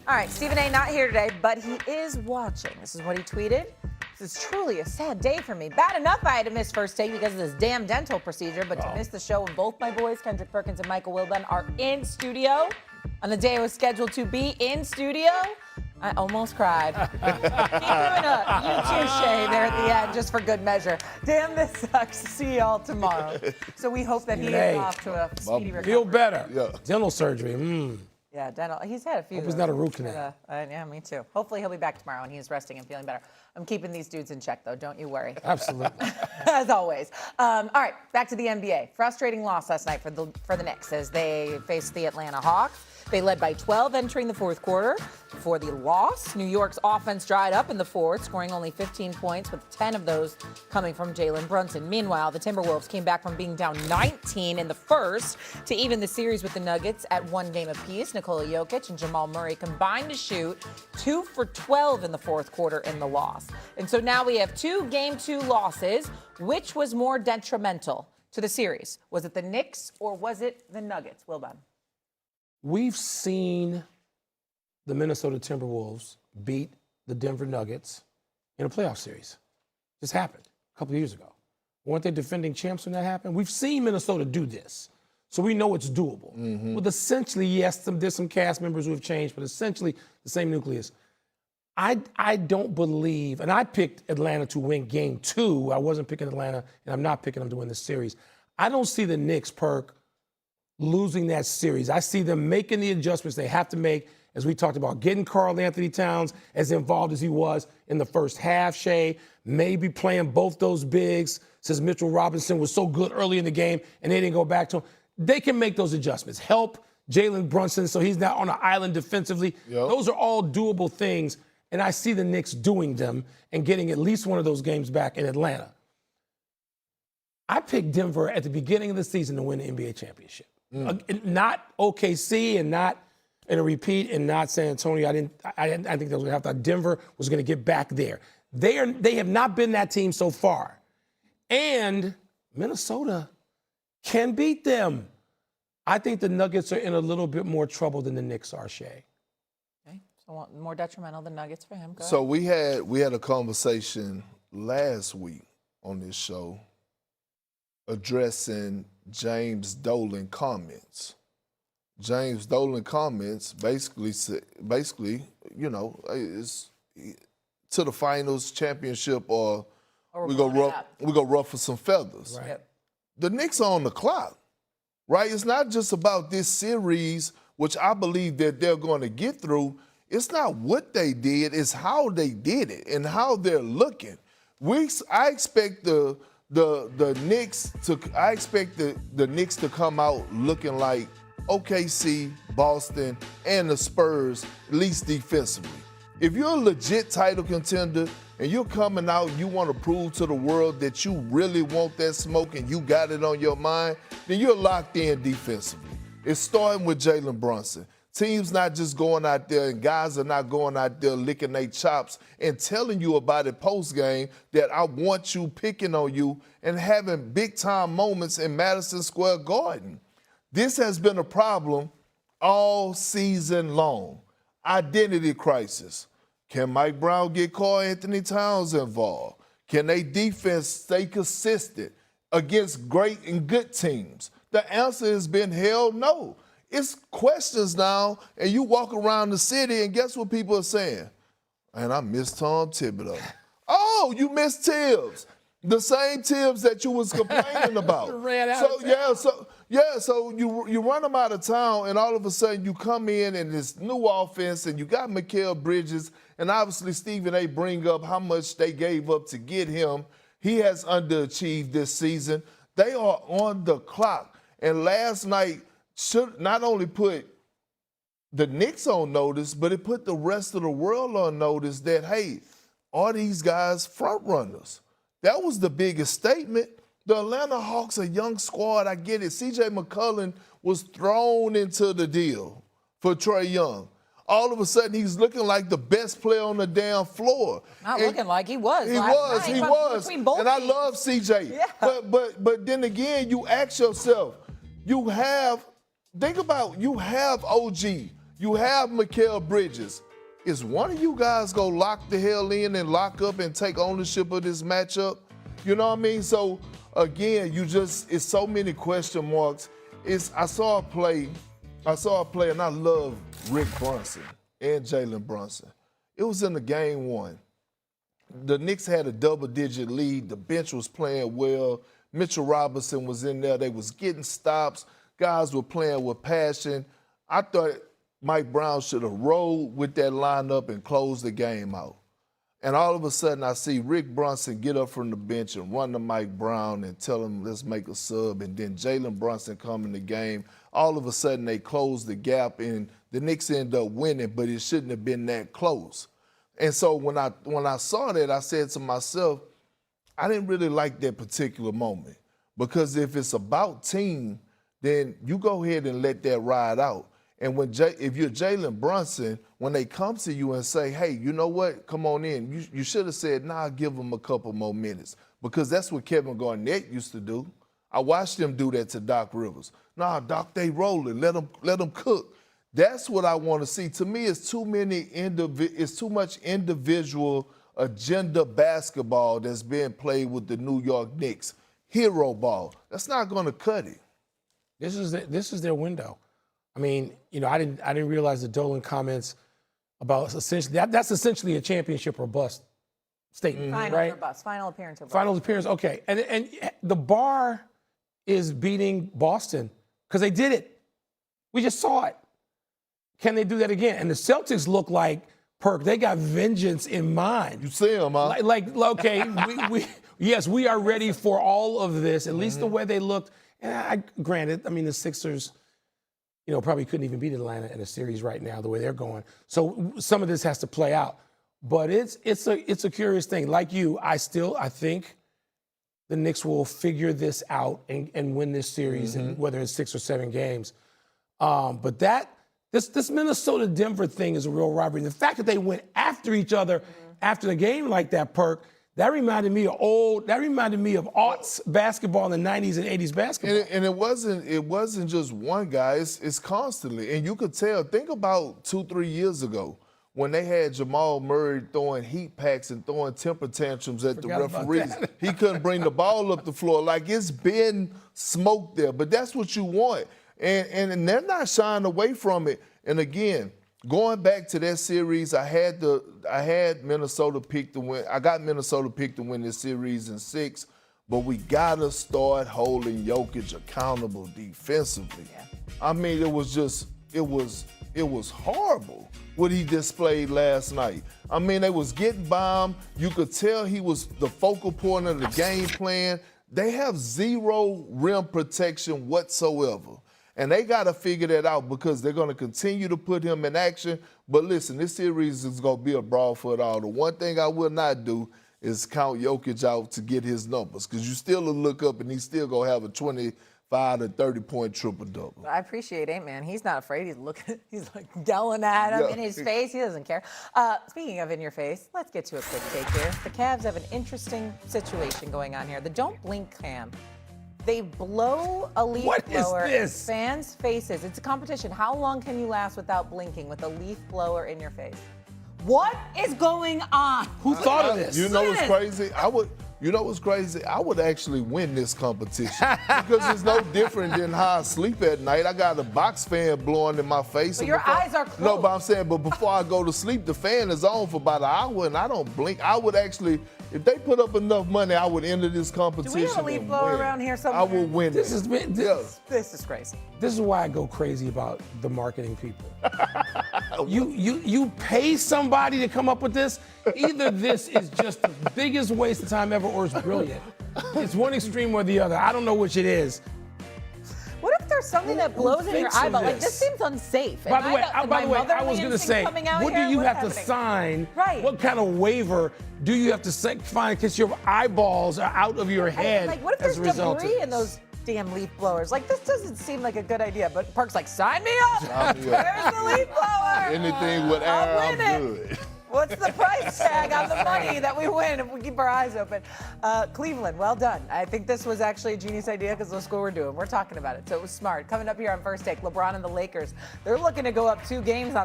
All right, Stephen A. not here today, but he is watching. This is what he tweeted. This is truly a sad day for me. Bad enough I had to miss first take because of this damn dental procedure, but to miss the show when both my boys, Kendrick Perkins and Michael Wilbon, are in studio on the day I was scheduled to be in studio, I almost cried. Keep doing a you too, Shay, there at the end, just for good measure. Damn, this sucks. See y'all tomorrow. So we hope that he is off to a speedy recovery. Feel better. Yeah. Dental surgery. Yeah, dental. He's had a few. Hope it's not a root canal. Yeah, me too. Hopefully he'll be back tomorrow and he's resting and feeling better. I'm keeping these dudes in check, though. Don't you worry. Absolutely. As always. All right, back to the NBA. Frustrating loss last night for the Knicks as they faced the Atlanta Hawks. They led by 12 entering the fourth quarter. Before the loss, New York's offense dried up in the fourth, scoring only 15 points, with 10 of those coming from Jalen Brunson. Meanwhile, the Timberwolves came back from being down 19 in the first to even the series with the Nuggets at 1 game apiece. Nikola Jokic and Jamal Murray combined to shoot 2 for 12 in the fourth quarter in the loss. And so now we have 2 Game 2 losses. Which was more detrimental to the series? Was it the Knicks or was it the Nuggets? Wilbon. We've seen the Minnesota Timberwolves beat the Denver Nuggets in a playoff series. This happened a couple of years ago. Weren't they defending champs when that happened? We've seen Minnesota do this, so we know it's doable. With essentially, yes, there's some cast members who have changed, but essentially the same nucleus. I don't believe, and I picked Atlanta to win Game 2. I wasn't picking Atlanta, and I'm not picking them to win the series. I don't see the Knicks, Perk, losing that series. I see them making the adjustments they have to make, as we talked about, getting Karl Anthony Towns as involved as he was in the first half, Shay, maybe playing both those bigs since Mitchell Robinson was so good early in the game and they didn't go back to him. They can make those adjustments. Help Jalen Brunson so he's not on an island defensively. Yep. Those are all doable things, and I see the Knicks doing them and getting at least one of those games back in Atlanta. I picked Denver at the beginning of the season to win the NBA championship. Not OKC and not in a repeat and not San Antonio. I think that was going to happen. Denver was going to get back there. They have not been that team so far. And Minnesota can beat them. I think the Nuggets are in a little bit more trouble than the Knicks are, Shay. Okay, so more detrimental than Nuggets for him. Go so ahead. we had a conversation last week on this show addressing James Dolan comments. James Dolan comments basically, you know, is to the finals, championship, or we go ruffle some feathers. Right. The Knicks are on the clock, right? It's not just about this series, which I believe that they're going to get through. It's not what they did, it's how they did it and how they're looking. I expect the Knicks to come out looking like OKC, Boston, and the Spurs, at least defensively. If you're a legit title contender and you're coming out, you want to prove to the world that you really want that smoke and you got it on your mind, then you're locked in defensively. It's starting with Jalen Brunson. Teams not just going out there and guys are not going out there licking their chops and telling you about it post-game that I want you, picking on you, and having big-time moments in Madison Square Garden. This has been a problem all season long. Identity crisis. Can Mike Brown get Karl Anthony Towns involved? Can they defense stay consistent against great and good teams? The answer has been hell no. It's questions now, and you walk around the city, and guess what people are saying? And I miss Tom Thibodeau. Oh, you miss Tibbs. The same Tibbs that you was complaining about. So you run them out of town, and all of a sudden you come in this new offense, and you got Mikal Bridges, and obviously Stephen A. bring up how much they gave up to get him. He has underachieved this season. They are on the clock. And last night should not only put the Knicks on notice, but it put the rest of the world on notice that, hey, are these guys front runners? That was the biggest statement. The Atlanta Hawks, a young squad, I get it. C.J. McCollum was thrown into the deal for Trae Young. All of a sudden, he's looking like the best player on the damn floor. Not looking like he was. He was. And I love C.J. Yeah. But then again, you ask yourself, you have OG, You have Mikal Bridges. Is one of you guys going to lock the hell in and lock up and take ownership of this matchup? You know what I mean? So, again, it's so many question marks. I saw a play, and I love Rick Brunson and Jalen Brunson. It was in the game one. The Knicks had a double-digit lead. The bench was playing well. Mitchell Robinson was in there. They was getting stops. Guys were playing with passion. I thought Mike Brown should have rolled with that lineup and closed the game out. And all of a sudden, I see Rick Brunson get up from the bench and run to Mike Brown and tell him, let's make a sub. And then Jalen Brunson come in the game. All of a sudden, they close the gap, and the Knicks end up winning, but it shouldn't have been that close. And so when I saw that, I said to myself, I didn't really like that particular moment, because if it's about team, then you go ahead and let that ride out. And if you're Jalen Brunson, when they come to you and say, hey, you know what, come on in, you should have said, nah, give them a couple more minutes, because that's what Kevin Garnett used to do. I watched him do that to Doc Rivers. Nah, Doc, they rolling, let them cook. That's what I want to see. To me, it's too much individual agenda basketball that's being played with the New York Knicks. Hero ball. That's not going to cut it. This is their window. I mean, I didn't realize the Dolan comments about essentially that's essentially a championship or bust statement, Final right? or bust. Final appearance or bust. Final appearance, okay. And the bar is beating Boston because they did it. We just saw it. Can they do that again? And the Celtics look like, Perk, they got vengeance in mind. You see them, huh? Okay, yes, we are ready for all of this, at least the way they looked. And granted, the Sixers, probably couldn't even beat Atlanta in a series right now, the way they're going. So some of this has to play out. But it's a curious thing. Like you, I think the Knicks will figure this out and win this series, and whether it's 6 or 7 games. But this Minnesota-Denver thing is a real rivalry. The fact that they went after each other after the game like that, Perk, that reminded me of aughts basketball in the 90s and 80s basketball. And it wasn't just one guy. It's constantly. And you could tell. Think about 2-3 years ago when they had Jamal Murray throwing heat packs and throwing temper tantrums at the referees. He couldn't bring the ball up the floor. Like, it's been smoke there. But that's what you want. And they're not shying away from it. And again, going back to that series, I had Minnesota picked to win. I got Minnesota picked to win this series in 6, but we gotta start holding Jokic accountable defensively. Yeah. It was horrible what he displayed last night. They was getting bombed. You could tell he was the focal point of the game plan. They have zero rim protection whatsoever. And they got to figure that out, because they're going to continue to put him in action. But listen, this series is going to be a brawl for it all. The one thing I will not do is count Jokic out to get his numbers, because you still will look up and he's still going to have a 25 to 30-point triple-double. I appreciate it, man. He's not afraid. He's like yelling at him in his face. He doesn't care. Speaking of in your face, let's get to a quick take here. The Cavs have an interesting situation going on here. The don't blink cam. They blow a leaf blower in fans' faces. It's a competition. How long can you last without blinking with a leaf blower in your face? What is going on? Who thought of this? You know what's crazy? I would actually win this competition, because it's no different than how I sleep at night. I got a box fan blowing in my face. But your eyes are closed. No, but I'm saying, but before I go to sleep, the fan is on for about an hour, and I don't blink. I would actually, if they put up enough money, I would enter this competition. Do we have a leaf blower around here somewhere? I will win. This is crazy. This is why I go crazy about the marketing people. You pay somebody to come up with this. Either this is just the biggest waste of time ever, or it's brilliant. It's one extreme or the other. I don't know which it is. What if there's something that blows in your eyeball? Like, this seems unsafe. By the way, I was going to say, what do you have to sign? Right. What kind of waiver do you have to find, because your eyeballs are out of your head? Like, what if as a there's result debris in those damn leaf blowers? Like, this doesn't seem like a good idea. But Park's like, sign me up. Sign me up. There's the leaf blower. Anything with air, I'm good. What's the price tag on the money that we win if we keep our eyes open? Cleveland, well done. I think this was actually a genius idea because that's what we're doing. We're talking about it, so it was smart. Coming up here on First Take, LeBron and the Lakers. They're looking to go up 2 games on the